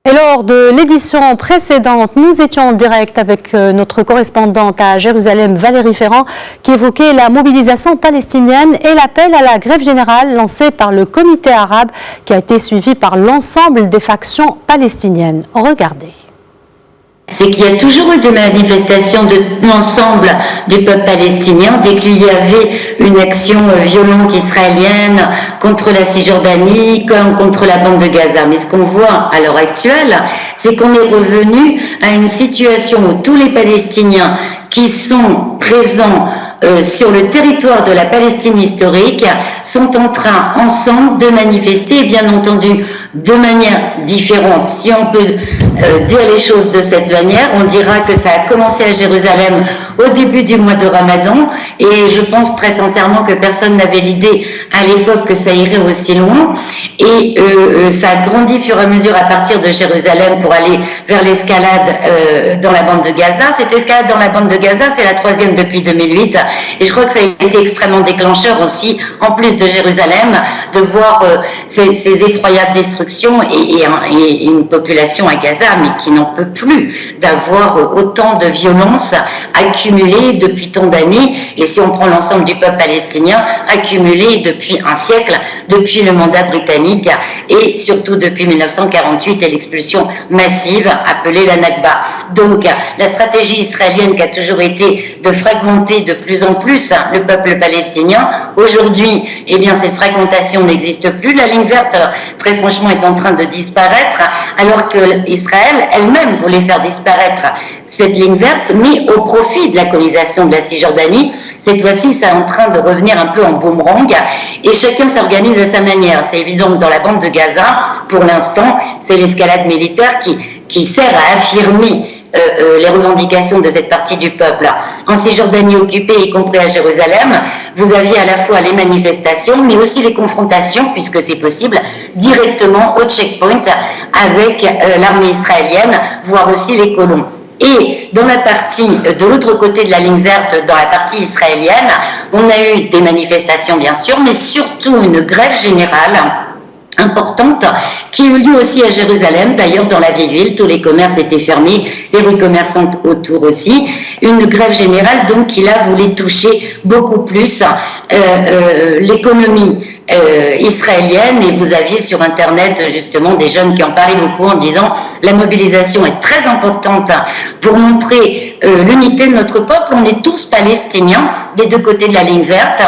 Et lors de l'édition précédente, nous étions en direct avec notre correspondante à Jérusalem, Valérie Ferrand, qui évoquait la mobilisation palestinienne et l'appel à la grève générale lancée par le comité arabe qui a été suivi par l'ensemble des factions palestiniennes. Regardez. C'est qu'il y a toujours eu des manifestations de l'ensemble du peuple palestinien dès qu'il y avait une action violente israélienne contre la Cisjordanie comme contre la bande de Gaza. Mais ce qu'on voit à l'heure actuelle, c'est qu'on est revenu à une situation où tous les Palestiniens qui sont présents sur le territoire de la Palestine historique sont en train ensemble de manifester, bien entendu de manière différente. Si on peut dire les choses de cette manière, on dira que ça a commencé à Jérusalem au début du mois de Ramadan, et je pense très sincèrement que personne n'avait l'idée à l'époque que ça irait aussi loin, et ça a grandi au fur et à mesure à partir de Jérusalem pour aller vers l'escalade dans la bande de Gaza. Cette escalade dans la bande de Gaza, c'est la troisième depuis 2008, et je crois que ça a été extrêmement déclencheur aussi, en plus de Jérusalem, de voir ces effroyables destructions et une population à Gaza, mais qui n'en peut plus d'avoir autant de violence accumulée depuis tant d'années, et si on prend l'ensemble du peuple palestinien, accumulée depuis un siècle, depuis le mandat britannique et surtout depuis 1948 et l'expulsion massive appelée la Nakba. Donc la stratégie israélienne qui a toujours été de fragmenter de plus en plus le peuple palestinien, aujourd'hui, eh bien cette fragmentation n'existe plus. La ligne verte, très franchement, est en train de disparaître, alors que Israël elle-même voulait faire disparaître cette ligne verte, mais au profit de la colonisation de la Cisjordanie. Cette fois-ci, c'est en train de revenir un peu en boomerang, et chacun s'organise à sa manière. C'est évident que dans la bande de Gaza, pour l'instant, c'est l'escalade militaire qui sert à affirmer les revendications de cette partie du peuple. En Cisjordanie occupée, y compris à Jérusalem, vous aviez à la fois les manifestations, mais aussi les confrontations, puisque c'est possible, directement au checkpoint avec l'armée israélienne, voire aussi les colons. Et dans la partie, de l'autre côté de la ligne verte, dans la partie israélienne, on a eu des manifestations bien sûr, mais surtout une grève générale importante qui eut lieu aussi à Jérusalem. D'ailleurs, dans la vieille ville, tous les commerces étaient fermés, les rues commerçantes autour aussi. Une grève générale donc qui là voulait toucher beaucoup plus l'économie israélienne, et vous aviez sur internet justement des jeunes qui en parlaient beaucoup en disant la mobilisation est très importante pour montrer l'unité de notre peuple. On est tous palestiniens des deux côtés de la ligne verte.